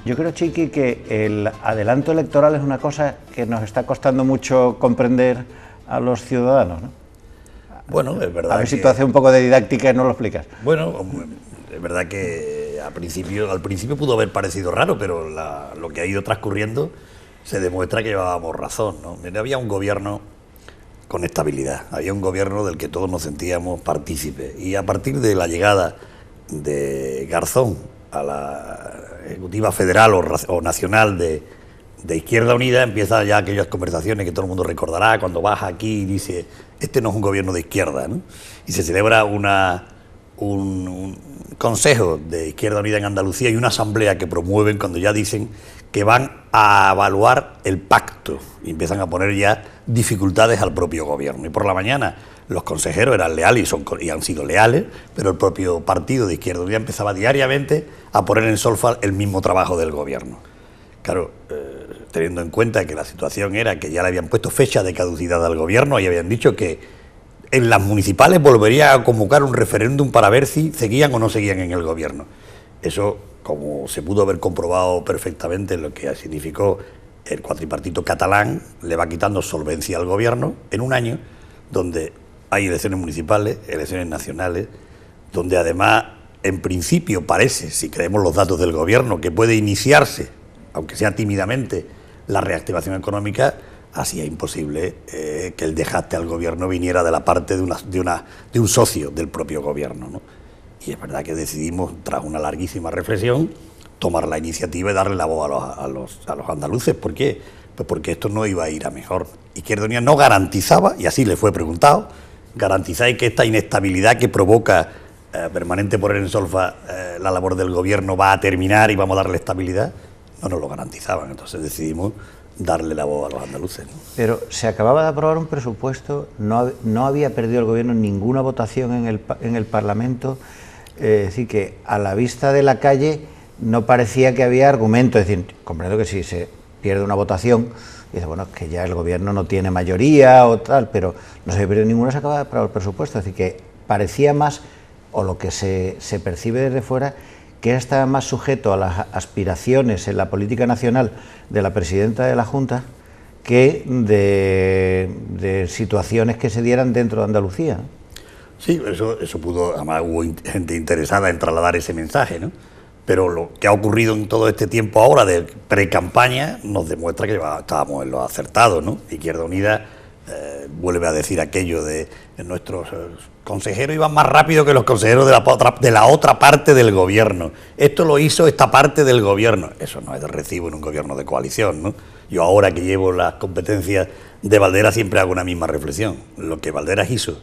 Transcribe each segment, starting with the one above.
Yo creo, Chiqui, que el adelanto electoral es una cosa que nos está costando mucho comprender a los ciudadanos, ¿no? Bueno, es verdad. A ver si tú haces un poco de didáctica y nos lo explicas. Bueno, es verdad que al principio pudo haber parecido raro, pero lo que ha ido transcurriendo se demuestra que llevábamos razón, ¿no? Había un gobierno con estabilidad, había un gobierno del que todos nos sentíamos partícipes, y a partir de la llegada de Garzón a la Ejecutiva Federal o Nacional de Izquierda Unida, empiezan ya aquellas conversaciones que todo el mundo recordará cuando baja aquí y dice: este no es un gobierno de izquierda, ¿no? Y se celebra un consejo de Izquierda Unida en Andalucía y una asamblea que promueven cuando ya dicen que van a evaluar el pacto y empiezan a poner ya dificultades al propio gobierno. Y por la mañana los consejeros eran leales y han sido leales, pero el propio partido de Izquierda Unida empezaba diariamente a poner en solfa el mismo trabajo del gobierno. Claro, teniendo en cuenta que la situación era que ya le habían puesto fecha de caducidad al gobierno y habían dicho que en las municipales volvería a convocar un referéndum para ver si seguían o no seguían en el gobierno. Eso, como se pudo haber comprobado perfectamente lo que significó el cuatripartito catalán, le va quitando solvencia al gobierno en un año donde hay elecciones municipales, elecciones nacionales, donde además, en principio parece, si creemos los datos del gobierno, que puede iniciarse, aunque sea tímidamente, la reactivación económica. Hacía imposible que el dejaste al gobierno viniera de la parte de un socio del propio gobierno, ¿no? Y es verdad que decidimos, tras una larguísima reflexión, tomar la iniciativa y darle la voz a los andaluces. ¿Por qué? Pues porque esto no iba a ir a mejor. Izquierda Unida no garantizaba, y así le fue preguntado, garantizáis que esta inestabilidad que provoca permanente poner en solfa la labor del gobierno va a terminar y vamos a darle estabilidad. No nos lo garantizaban, entonces decidimos darle la voz a los andaluces, ¿no? Pero se acababa de aprobar un presupuesto, no había perdido el gobierno ninguna votación en el Parlamento, es decir, que a la vista de la calle no parecía que había argumento. Es decir, comprendo que si se pierde una votación, dice, bueno, es que ya el gobierno no tiene mayoría o tal, pero no se había perdido ninguna, se acababa de aprobar el presupuesto, es decir, que parecía más, o lo que se percibe desde fuera, que estaba más sujeto a las aspiraciones en la política nacional de la presidenta de la Junta que de situaciones que se dieran dentro de Andalucía. Sí, eso pudo, además hubo gente interesada en trasladar ese mensaje, ¿no? Pero lo que ha ocurrido en todo este tiempo ahora de pre-campaña nos demuestra que estábamos en lo acertado, ¿no? Izquierda Unida vuelve a decir aquello de nuestros consejeros iban más rápido que los consejeros de la otra parte del gobierno. Esto lo hizo esta parte del gobierno. Eso no es de recibo en un gobierno de coalición, ¿no? Yo ahora que llevo las competencias de Valderas siempre hago una misma reflexión. Lo que Valderas hizo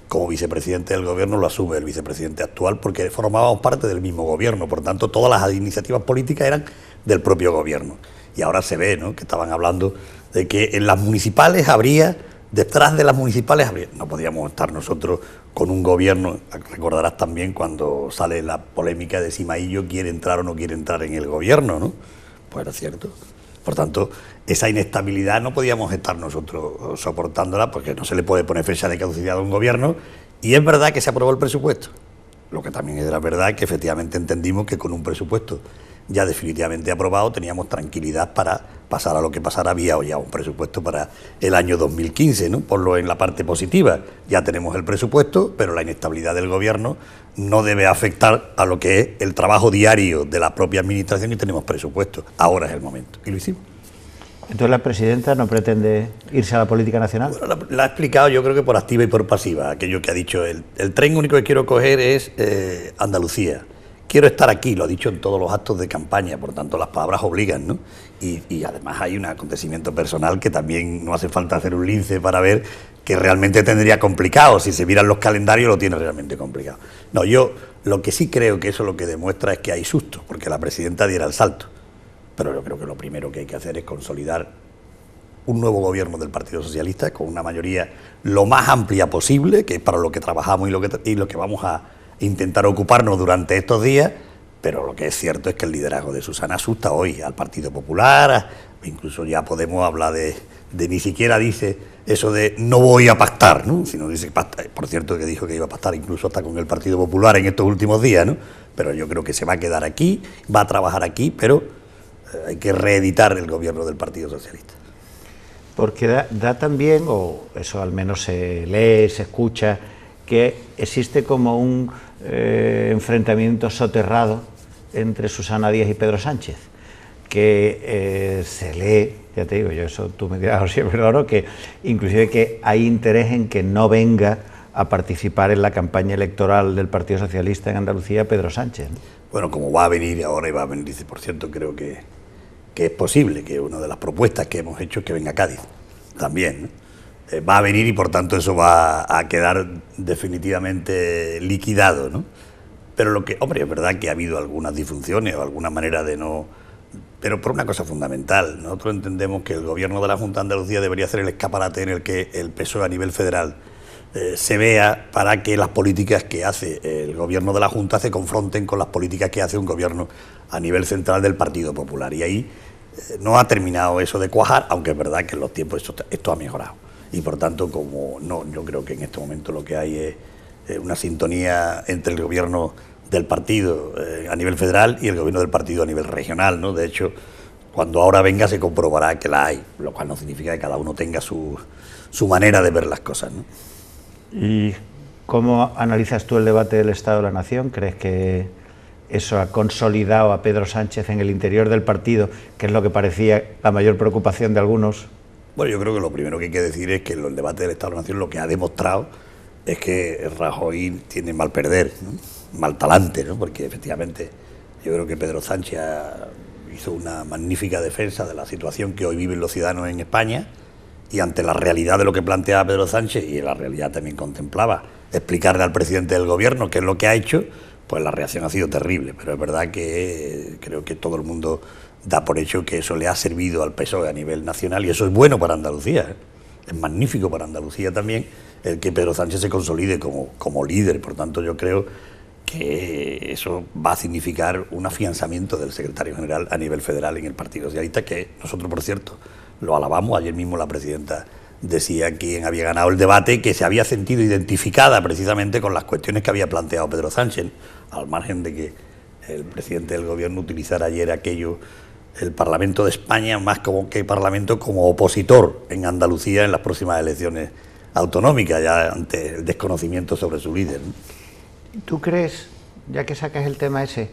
como vicepresidente del gobierno lo asume el vicepresidente actual porque formábamos parte del mismo gobierno, por tanto todas las iniciativas políticas eran del propio gobierno. Y ahora se ve, ¿no?, que estaban hablando de que en las municipales habría, detrás de las municipales habría, no podíamos estar nosotros con un gobierno, recordarás también cuando sale la polémica de si Maillo quiere entrar o no quiere entrar en el gobierno, ¿no? Pues era cierto. Por tanto, esa inestabilidad no podíamos estar nosotros soportándola porque no se le puede poner fecha de caducidad a un gobierno, y es verdad que se aprobó el presupuesto. Lo que también era verdad que efectivamente entendimos que con un presupuesto ya definitivamente aprobado teníamos tranquilidad para pasar a lo que pasara. Había ya un presupuesto para el año 2015, ¿no? Ponlo en la parte positiva. Ya tenemos el presupuesto, pero la inestabilidad del gobierno no debe afectar a lo que es el trabajo diario de la propia administración y tenemos presupuesto. Ahora es el momento. Y lo hicimos. Entonces la presidenta no pretende irse a la política nacional. Bueno, la ha explicado yo creo que por activa y por pasiva, aquello que ha dicho él. El tren único que quiero coger es Andalucía. Quiero estar aquí, lo ha dicho en todos los actos de campaña, por tanto las palabras obligan, ¿no? Y además hay un acontecimiento personal que también no hace falta hacer un lince para ver que realmente tendría complicado. Si se miran los calendarios lo tiene realmente complicado. No, yo lo que sí creo que eso lo que demuestra es que hay susto, porque la presidenta diera el salto. Pero yo creo que lo primero que hay que hacer es consolidar un nuevo gobierno del Partido Socialista con una mayoría lo más amplia posible, que es para lo que trabajamos y lo que vamos a intentar ocuparnos durante estos días, pero lo que es cierto es que el liderazgo de Susana asusta hoy al Partido Popular, incluso ya podemos hablar de ni siquiera dice eso de no voy a pactar, ¿no?, sino dice pacta. Por cierto que dijo que iba a pactar incluso hasta con el Partido Popular en estos últimos días, ¿no? Pero yo creo que se va a quedar aquí, va a trabajar aquí, pero hay que reeditar el gobierno del Partido Socialista. Porque da también, o eso al menos se lee, se escucha, que existe como un enfrentamiento soterrado entre Susana Díaz y Pedro Sánchez, que se lee, ya te digo, yo eso tú me dirás si es verdad o no, que inclusive que hay interés en que no venga a participar en la campaña electoral del Partido Socialista en Andalucía Pedro Sánchez, ¿no? Bueno, como va a venir ahora y va a venir, dice, por cierto, creo que es posible que una de las propuestas que hemos hecho es que venga Cádiz también, ¿no? Va a venir y por tanto eso va a quedar definitivamente liquidado, ¿no? Pero lo que, hombre, es verdad que ha habido algunas disfunciones o alguna manera de no... Pero por una cosa fundamental, nosotros entendemos que el gobierno de la Junta de Andalucía debería ser el escaparate en el que el PSOE a nivel federal se vea para que las políticas que hace el gobierno de la Junta se confronten con las políticas que hace un gobierno a nivel central del Partido Popular. Y ahí no ha terminado eso de cuajar, aunque es verdad que en los tiempos esto ha mejorado. Y por tanto, como no, yo creo que en este momento lo que hay es una sintonía entre el gobierno del partido a nivel federal y el gobierno del partido a nivel regional, ¿no? De hecho, cuando ahora venga se comprobará que la hay, lo cual no significa que cada uno tenga su manera de ver las cosas, ¿no? ¿Y cómo analizas tú el debate del Estado de la Nación? ¿Crees que eso ha consolidado a Pedro Sánchez en el interior del partido, que es lo que parecía la mayor preocupación de algunos? Bueno, yo creo que lo primero que hay que decir es que el debate del Estado de la Nación lo que ha demostrado es que Rajoy tiene mal perder, ¿no? Mal talante, ¿no? Porque efectivamente yo creo que Pedro Sánchez hizo una magnífica defensa de la situación que hoy viven los ciudadanos en España, y ante la realidad de lo que planteaba Pedro Sánchez, y la realidad también contemplaba explicarle al presidente del gobierno qué es lo que ha hecho, pues la reacción ha sido terrible. Pero es verdad que creo que todo el mundo da por hecho que eso le ha servido al PSOE a nivel nacional, y eso es bueno para Andalucía, ¿eh? Es magnífico para Andalucía también el que Pedro Sánchez se consolide como líder. Por tanto, yo creo que eso va a significar un afianzamiento del secretario general a nivel federal en el Partido Socialista, que nosotros, por cierto, lo alabamos. Ayer mismo la presidenta decía quién había ganado el debate, que se había sentido identificada precisamente con las cuestiones que había planteado Pedro Sánchez, al margen de que el presidente del gobierno utilizara ayer el Parlamento de España más como que Parlamento como opositor en Andalucía en las próximas elecciones autonómicas, ya ante el desconocimiento sobre su líder, ¿no? ¿Tú crees, ya que sacas el tema ese,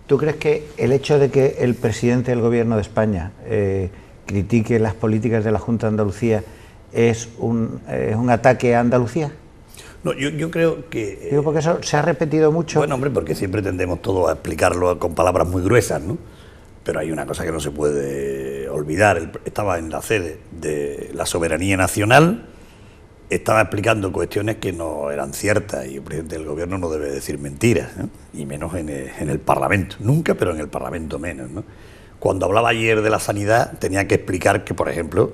tú crees que el hecho de que el presidente del gobierno de España critique las políticas de la Junta de Andalucía es un ataque a Andalucía? No, yo creo que... Digo, porque eso se ha repetido mucho. Bueno, hombre, porque siempre tendemos todos a explicarlo con palabras muy gruesas, ¿no? Pero hay una cosa que no se puede olvidar. Él estaba en la sede de la soberanía nacional, estaba explicando cuestiones que no eran ciertas, y el presidente del gobierno no debe decir mentiras, ¿no? Y menos en el Parlamento. Nunca, pero en el Parlamento menos, ¿no? Cuando hablaba ayer de la sanidad, tenía que explicar que, por ejemplo,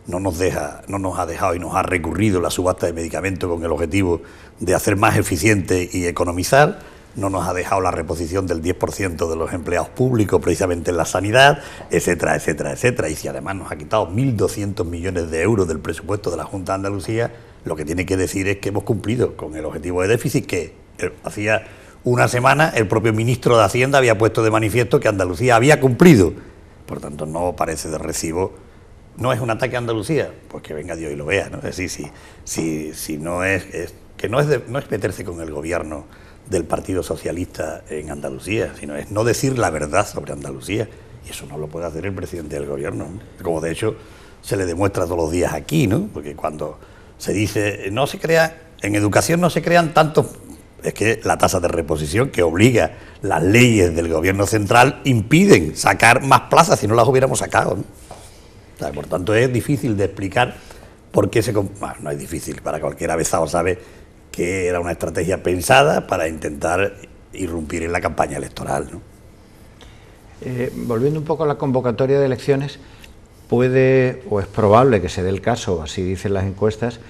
no nos ha dejado y nos ha recurrido la subasta de medicamentos con el objetivo de hacer más eficiente y economizar. No nos ha dejado la reposición del 10% de los empleados públicos precisamente en la sanidad, etcétera, etcétera, etcétera. Y si además nos ha quitado 1.200 millones de euros del presupuesto de la Junta de Andalucía, lo que tiene que decir es que hemos cumplido con el objetivo de déficit que hacía una semana el propio ministro de Hacienda había puesto de manifiesto que Andalucía había cumplido. Por tanto, no parece de recibo. ¿No es un ataque a Andalucía? Pues que venga Dios y lo vea, ¿no? Es decir, si no es meterse con el gobierno del Partido Socialista en Andalucía, sino es no decir la verdad sobre Andalucía, y eso no lo puede hacer el presidente del gobierno, ¿no? Como de hecho se le demuestra todos los días aquí, ¿no? Porque cuando se dice en educación no se crean tantos, es que la tasa de reposición que obliga las leyes del gobierno central impiden sacar más plazas si no las hubiéramos sacado, ¿no? O sea, por tanto es difícil de explicar por qué no es difícil, para cualquier avezado sabe que era una estrategia pensada para intentar irrumpir en la campaña electoral, ¿no? Volviendo un poco a la convocatoria de elecciones, puede o es probable que se dé el caso, así dicen las encuestas,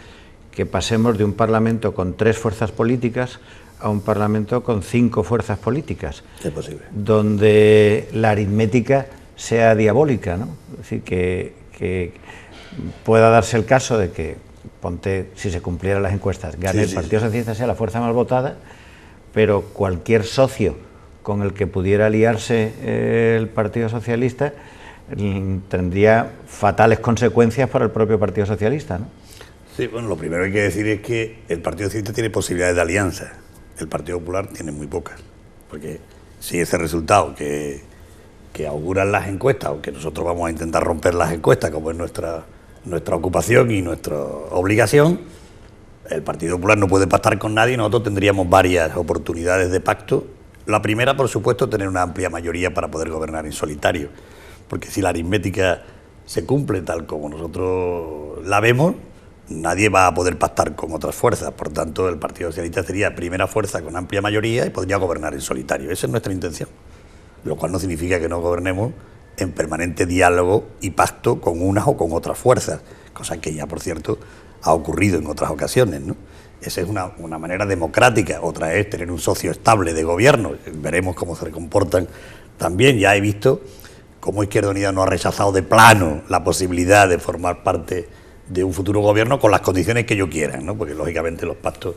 que pasemos de un Parlamento con 3 fuerzas políticas a un Parlamento con 5 fuerzas políticas. Es posible. Donde la aritmética sea diabólica, ¿no? Es decir, que pueda darse el caso de que, si se cumplieran las encuestas, gane el Partido Socialista, sea la fuerza más votada, pero cualquier socio con el que pudiera aliarse el Partido Socialista tendría fatales consecuencias para el propio Partido Socialista, ¿no? Sí, bueno, lo primero que hay que decir es que el Partido Socialista tiene posibilidades de alianza, el Partido Popular tiene muy pocas, porque si ese resultado que auguran las encuestas, o que nosotros vamos a intentar romper las encuestas, como es nuestra ocupación y nuestra obligación, el Partido Popular no puede pactar con nadie y nosotros tendríamos varias oportunidades de pacto. La primera, por supuesto, tener una amplia mayoría para poder gobernar en solitario, porque si la aritmética se cumple tal como nosotros la vemos, nadie va a poder pactar con otras fuerzas. Por tanto, el Partido Socialista sería primera fuerza con amplia mayoría y podría gobernar en solitario. Esa es nuestra intención, lo cual no significa que no gobernemos en permanente diálogo y pacto con unas o con otras fuerzas, cosa que ya, por cierto, ha ocurrido en otras ocasiones, ¿no? Esa es una manera democrática. Otra es tener un socio estable de gobierno. Veremos cómo se comportan también. Ya he visto cómo Izquierda Unida no ha rechazado de plano la posibilidad de formar parte de un futuro gobierno con las condiciones que ellos quieran, ¿no? Porque lógicamente los pactos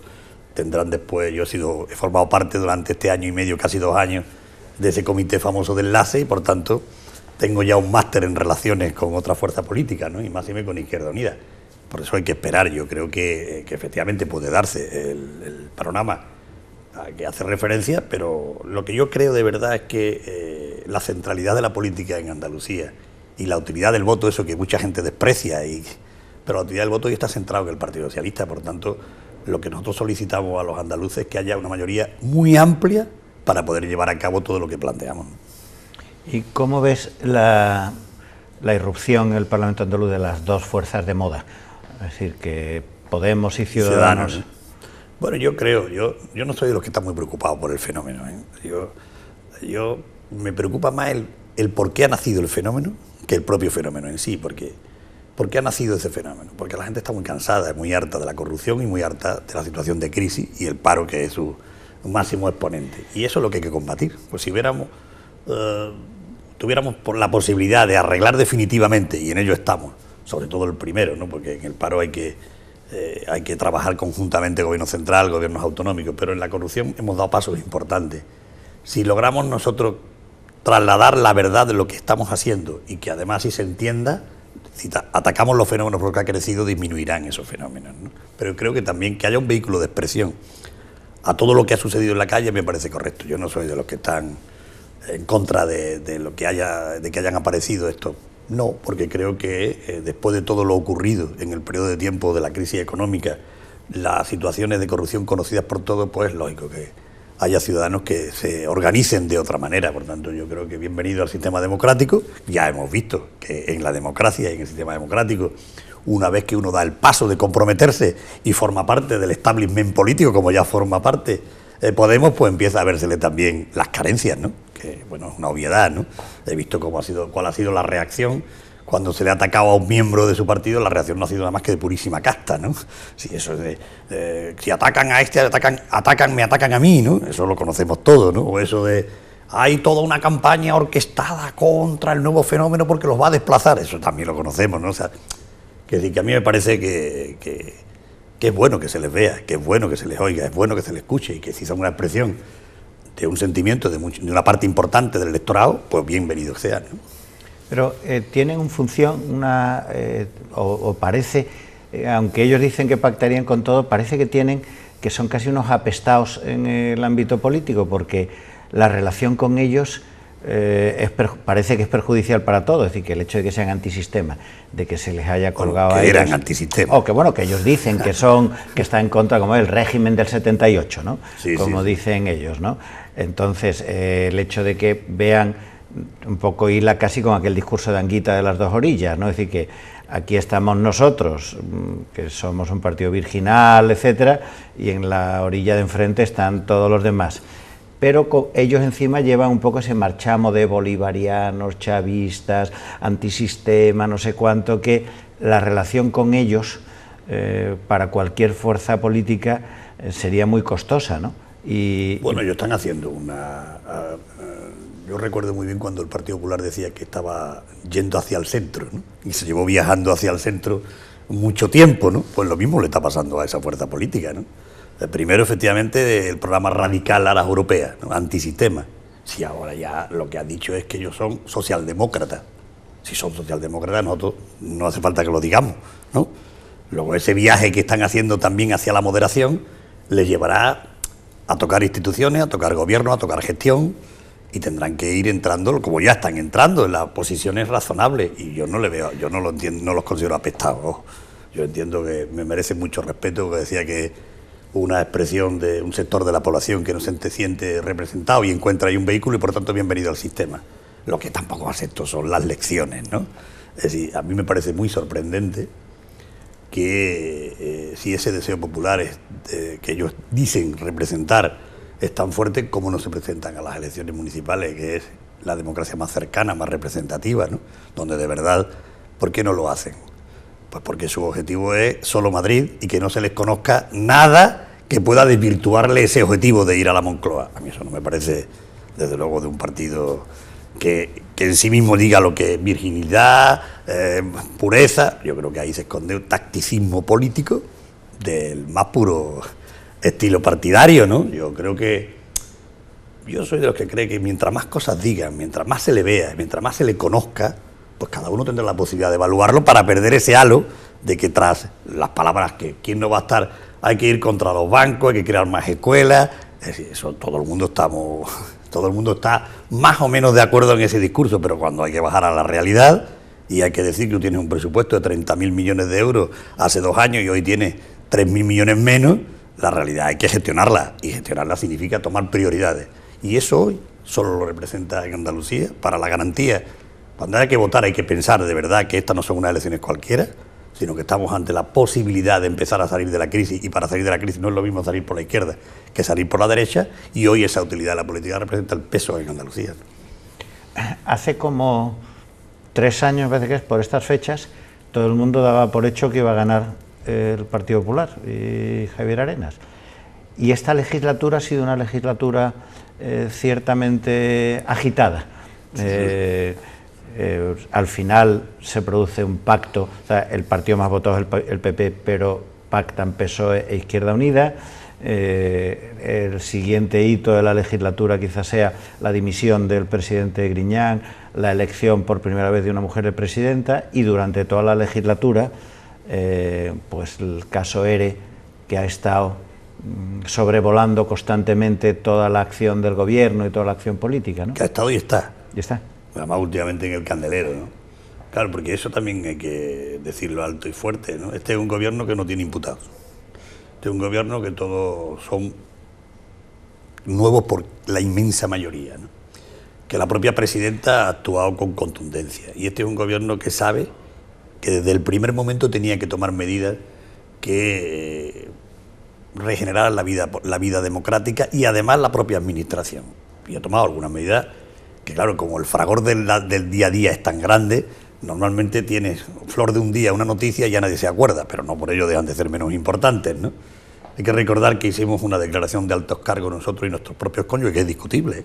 tendrán después. Yo he formado parte durante este año y medio, casi 2 años, de ese comité famoso de enlace y por tanto tengo ya un máster en relaciones con otra fuerza política, ¿no? Y más y menos con Izquierda Unida. Por eso hay que esperar. Yo creo que efectivamente puede darse el panorama a que hace referencia, pero lo que yo creo de verdad es que la centralidad de la política en Andalucía y la utilidad del voto, eso que mucha gente desprecia, pero la utilidad del voto ya está centrado en el Partido Socialista. Por tanto, lo que nosotros solicitamos a los andaluces es que haya una mayoría muy amplia para poder llevar a cabo todo lo que planteamos. ¿Y cómo ves la irrupción en el Parlamento andaluz de las dos fuerzas de moda? Es decir, que Podemos y Ciudadanos. Bueno, yo no soy de los que están muy preocupados por el fenómeno, ¿eh? Yo me preocupa más el por qué ha nacido el fenómeno que el propio fenómeno en sí. ¿Por qué ha nacido ese fenómeno? Porque la gente está muy cansada, muy harta de la corrupción y muy harta de la situación de crisis y el paro, que es su máximo exponente. Y eso es lo que hay que combatir. Pues si tuviéramos la posibilidad de arreglar definitivamente, y en ello estamos, sobre todo el primero, ¿no? Porque en el paro hay que trabajar conjuntamente gobierno central, gobiernos autonómicos, pero en la corrupción hemos dado pasos importantes. Si logramos nosotros trasladar la verdad de lo que estamos haciendo y que además si se entienda, si atacamos los fenómenos porque ha crecido, disminuirán esos fenómenos, ¿no? Pero creo que también que haya un vehículo de expresión a todo lo que ha sucedido en la calle me parece correcto. Yo no soy de los que están en contra de que hayan aparecido estos. No, porque creo que después de todo lo ocurrido en el periodo de tiempo de la crisis económica, las situaciones de corrupción conocidas por todos, pues es lógico que haya ciudadanos que se organicen de otra manera. Por tanto, yo creo que bienvenido al sistema democrático. Ya hemos visto que en la democracia y en el sistema democrático, una vez que uno da el paso de comprometerse y forma parte del establishment político, como ya forma parte Podemos, pues empieza a vérsele también las carencias, ¿no? Que, bueno, es una obviedad, ¿no? He visto cuál ha sido la reacción cuando se le ha atacado a un miembro de su partido. La reacción no ha sido nada más que de purísima casta, ¿no? Si eso es si atacan a este, me atacan a mí, ¿no? Eso lo conocemos todos, ¿no? O eso de hay toda una campaña orquestada contra el nuevo fenómeno porque los va a desplazar. Eso también lo conocemos, ¿no? O sea, que a mí me parece que es bueno que se les vea, que es bueno que se les oiga, es bueno que se les escuche y que si son una expresión de un sentimiento de una parte importante del electorado, pues bienvenido sea, ¿no? Pero tienen una función, o parece, aunque ellos dicen que pactarían con todo, parece que son casi unos apestados en el ámbito político, porque la relación con ellos parece que es perjudicial para todos. Es decir, que el hecho de que sean antisistema, de que se les haya colgado a ellos, eran antisistema, o que bueno, que ellos dicen que está en contra, como el régimen del 78, ¿no? Sí, como dicen ellos, ¿no? Entonces, el hecho de que vean un poco hila casi con aquel discurso de Anguita de las dos orillas, ¿no? Es decir, que aquí estamos nosotros, que somos un partido virginal, etcétera, y en la orilla de enfrente están todos los demás. Pero ellos encima llevan un poco ese marchamo de bolivarianos, chavistas, antisistema, no sé cuánto, que la relación con ellos, para cualquier fuerza política, sería muy costosa, ¿no? Bueno, ellos están haciendo yo recuerdo muy bien cuando el Partido Popular decía que estaba yendo hacia el centro, ¿no? Y se llevó viajando hacia el centro mucho tiempo, ¿no? Pues lo mismo le está pasando a esa fuerza política, ¿no? Primero, efectivamente, el programa radical a las europeas, ¿no? Antisistema. Sí, ahora ya lo que han dicho es que ellos son socialdemócratas. Si son socialdemócratas, nosotros no hace falta que lo digamos, ¿no? Luego ese viaje que están haciendo también hacia la moderación les llevará a tocar instituciones, a tocar gobierno, a tocar gestión, y tendrán que ir entrando, como ya están entrando, en las posiciones razonables. Y yo no le veo, yo no lo entiendo, no los considero apestados. Ojo. Yo entiendo que me merecen mucho respeto, que decía que una expresión de un sector de la población que no se siente representado y encuentra ahí un vehículo y por tanto bienvenido al sistema. Lo que tampoco acepto son las lecciones, ¿no? Es decir, a mí me parece muy sorprendente que si ese deseo popular que ellos dicen representar es tan fuerte, como no se presentan a las elecciones municipales, que es la democracia más cercana, más representativa, ¿no? Donde de verdad, ¿por qué no lo hacen? Pues porque su objetivo es solo Madrid y que no se les conozca nada que pueda desvirtuarle ese objetivo de ir a la Moncloa. A mí eso no me parece, desde luego, de un partido que en sí mismo diga lo que es virginidad, pureza. Yo creo que ahí se esconde un tacticismo político del más puro estilo partidario, ¿no? Yo soy de los que cree que mientras más cosas digan, mientras más se le vea, mientras más se le conozca, pues cada uno tendrá la posibilidad de evaluarlo para perder ese halo de que tras las palabras que quién no va a estar, hay que ir contra los bancos, hay que crear más escuelas. Es decir, eso todo el mundo está más o menos de acuerdo en ese discurso, pero cuando hay que bajar a la realidad y hay que decir que tú tienes un presupuesto de 30.000 millones de euros hace 2 años y hoy tienes 3.000 millones menos, la realidad hay que gestionarla, y gestionarla significa tomar prioridades. Y eso hoy solo lo representa en Andalucía, para la garantía. Cuando hay que votar hay que pensar de verdad que estas no son unas elecciones cualquiera, sino que estamos ante la posibilidad de empezar a salir de la crisis, y para salir de la crisis no es lo mismo salir por la izquierda que salir por la derecha, y hoy esa utilidad de la política representa el peso en Andalucía. Hace como 3 años, parece que es, por estas fechas, todo el mundo daba por hecho que iba a ganar el Partido Popular y Javier Arenas. Y esta legislatura ha sido una legislatura ciertamente agitada. Al final se produce un pacto, o sea, el partido más votado es el PP, pero pactan PSOE e Izquierda Unida. El siguiente hito de la legislatura quizás sea la dimisión del presidente Griñán, la elección por primera vez de una mujer de presidenta, y durante toda la legislatura pues el caso ERE, que ha estado sobrevolando constantemente toda la acción del gobierno y toda la acción política, ¿no? Que ha estado y está. Y está. Además, últimamente en el candelero, ¿no? Claro, porque eso también hay que decirlo alto y fuerte, ¿no? Este es un gobierno que no tiene imputados. Este es un gobierno que todos son nuevos por la inmensa mayoría, ¿no? Que la propia presidenta ha actuado con contundencia. Y este es un gobierno que sabe que desde el primer momento tenía que tomar medidas que regeneraran la vida democrática y además la propia administración. Y ha tomado algunas medidas que, claro, como el fragor del día a día es tan grande, normalmente tienes flor de un día, una noticia, y ya nadie se acuerda, pero no por ello dejan de ser menos importantes, ¿no? Hay que recordar que hicimos una declaración de altos cargos nosotros y nuestros propios cónyuges, que es discutible,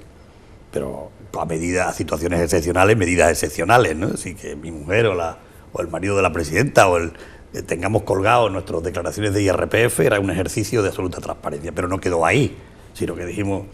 pero a situaciones excepcionales, medidas excepcionales, ¿no? Así que mi mujer o el marido de la presidenta o tengamos colgados nuestras declaraciones de IRPF era un ejercicio de absoluta transparencia, pero no quedó ahí, sino que dijimos,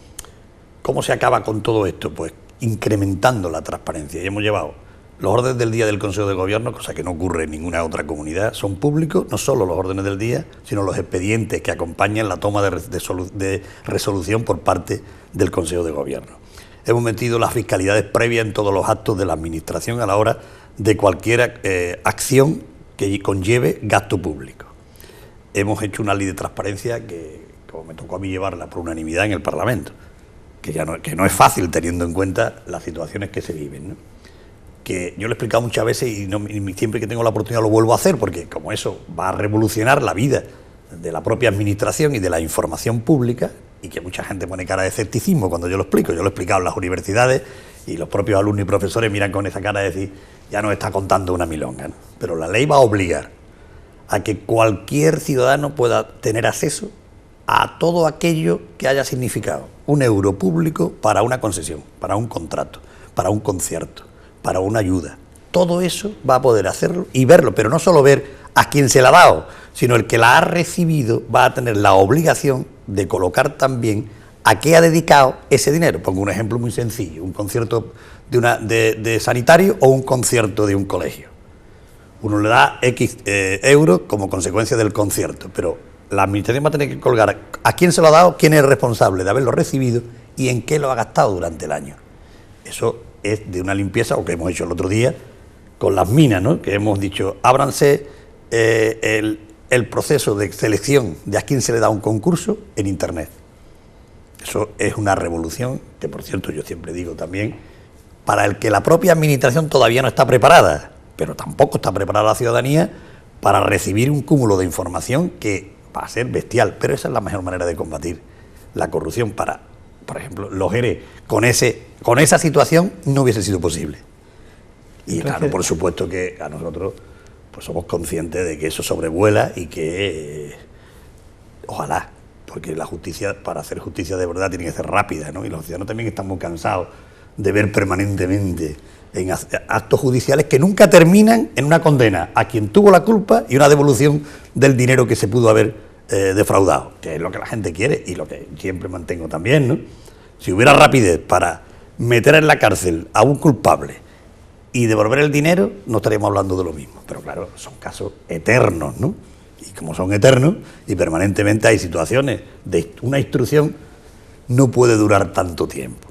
¿cómo se acaba con todo esto? Pues incrementando la transparencia. Y hemos llevado los órdenes del día del Consejo de Gobierno, cosa que no ocurre en ninguna otra comunidad, son públicos, no solo los órdenes del día, sino los expedientes que acompañan la toma de resolución por parte del Consejo de Gobierno. Hemos metido las fiscalidades previas en todos los actos de la Administración a la hora de cualquier acción que conlleve gasto público. Hemos hecho una ley de transparencia que, como me tocó a mí llevarla por unanimidad en el Parlamento, que no es fácil teniendo en cuenta las situaciones que se viven, ¿no? Que yo lo he explicado muchas veces y siempre que tengo la oportunidad lo vuelvo a hacer, porque como eso va a revolucionar la vida de la propia administración y de la información pública, y que mucha gente pone cara de escepticismo cuando yo lo explico. Yo lo he explicado en las universidades y los propios alumnos y profesores miran con esa cara de decir, ya nos está contando una milonga, ¿no? Pero la ley va a obligar a que cualquier ciudadano pueda tener acceso a todo aquello que haya significado un euro público para una concesión, para un contrato, para un concierto, para una ayuda. Todo eso va a poder hacerlo y verlo, pero no solo ver a quién se la ha dado, sino el que la ha recibido va a tener la obligación de colocar también a qué ha dedicado ese dinero. Pongo un ejemplo muy sencillo, un concierto de sanitario o un concierto de un colegio. Uno le da X euros como consecuencia del concierto, pero la administración va a tener que colgar a quién se lo ha dado, quién es el responsable de haberlo recibido y en qué lo ha gastado durante el año. Eso es de una limpieza, o que hemos hecho el otro día con las minas, ¿no? Que hemos dicho, ábranse el proceso de selección de a quién se le da un concurso en Internet. Eso es una revolución que, por cierto, yo siempre digo también, para el que la propia administración todavía no está preparada, pero tampoco está preparada la ciudadanía para recibir un cúmulo de información que va a ser bestial. Pero esa es la mejor manera de combatir la corrupción. Por ejemplo, los ERE, con esa situación no hubiese sido posible. Y entonces, claro, por supuesto que a nosotros pues somos conscientes de que eso sobrevuela y que ojalá, porque la justicia, para hacer justicia de verdad, tiene que ser rápida, ¿no? Y los ciudadanos también están muy cansados de ver permanentemente en actos judiciales que nunca terminan en una condena a quien tuvo la culpa y una devolución del dinero que se pudo haber defraudado, que es lo que la gente quiere y lo que siempre mantengo también, ¿no? Si hubiera rapidez para meter en la cárcel a un culpable y devolver el dinero, no estaríamos hablando de lo mismo. Pero claro, son casos eternos, ¿no? Y como son eternos y permanentemente hay situaciones de una instrucción, no puede durar tanto tiempo.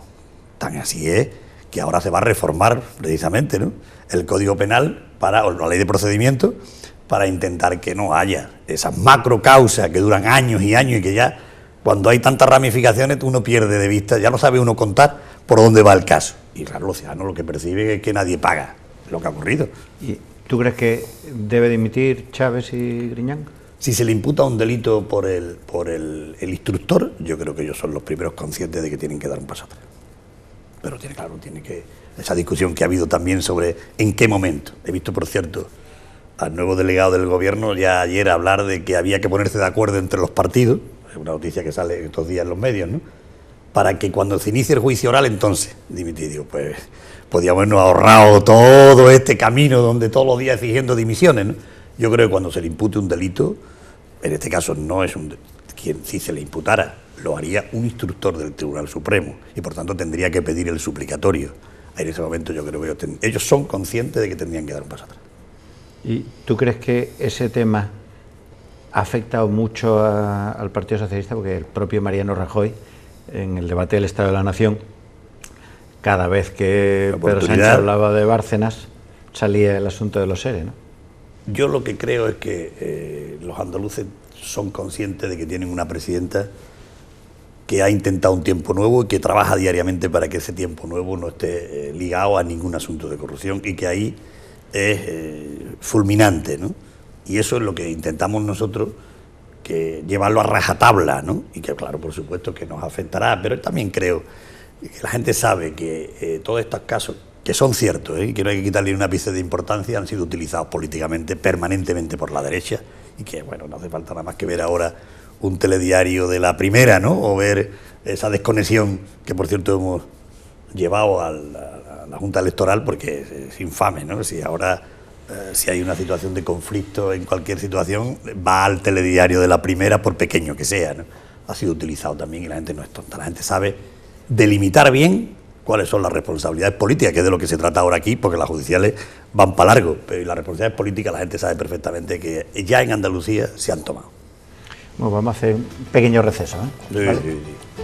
Tan así es que ahora se va a reformar precisamente, ¿no?, el Código Penal o la Ley de Procedimiento para intentar que no haya esas macrocausas que duran años y años y que ya cuando hay tantas ramificaciones uno pierde de vista, ya no sabe uno contar por dónde va el caso. Y claro, los ciudadanos lo que perciben es que nadie paga lo que ha ocurrido. ¿Y tú crees que debe dimitir Chaves y Griñán? Si se le imputa un delito por el instructor, yo creo que ellos son los primeros conscientes de que tienen que dar un paso atrás. Pero tiene que esa discusión que ha habido también sobre en qué momento. He visto, por cierto, al nuevo delegado del gobierno ya ayer hablar de que había que ponerse de acuerdo entre los partidos, es una noticia que sale estos días en los medios, ¿no?, para que cuando se inicie el juicio oral entonces dimitir. Digo, pues podíamos habernos ahorrado todo este camino donde todos los días exigiendo dimisiones, ¿no? Yo creo que cuando se le impute un delito, en este caso no es quien, si se le imputara, lo haría un instructor del Tribunal Supremo y por tanto tendría que pedir el suplicatorio. En ese momento yo creo que ellos son conscientes de que tendrían que dar un paso atrás. ¿Y tú crees que ese tema ha afectado mucho al Partido Socialista? Porque el propio Mariano Rajoy, en el debate del Estado de la Nación, cada vez que Pedro Sánchez hablaba de Bárcenas, salía el asunto de los ERE, ¿no? Yo lo que creo es que los andaluces son conscientes de que tienen una presidenta que ha intentado un tiempo nuevo y que trabaja diariamente para que ese tiempo nuevo no esté ligado a ningún asunto de corrupción y que ahí es fulminante, ¿no? Y eso es lo que intentamos nosotros, que llevarlo a rajatabla, ¿no? Y que claro, por supuesto que nos afectará, pero también creo que la gente sabe que todos estos casos, que son ciertos, y que no hay que quitarle una ápice de importancia, han sido utilizados políticamente permanentemente por la derecha y que, bueno, no hace falta nada más que ver ahora un telediario de La Primera, ¿no?, o ver esa desconexión que, por cierto, hemos llevado a la Junta Electoral, porque es infame, ¿no? Si ahora si hay una situación de conflicto en cualquier situación, va al telediario de La Primera, por pequeño que sea, ¿no? Ha sido utilizado también y la gente no es tonta, la gente sabe delimitar bien cuáles son las responsabilidades políticas, que es de lo que se trata ahora aquí, porque las judiciales van para largo, pero las responsabilidades políticas la gente sabe perfectamente que ya en Andalucía se han tomado. Bueno, vamos a hacer un pequeño receso, ¿eh? Sí, ¿vale? sí, sí.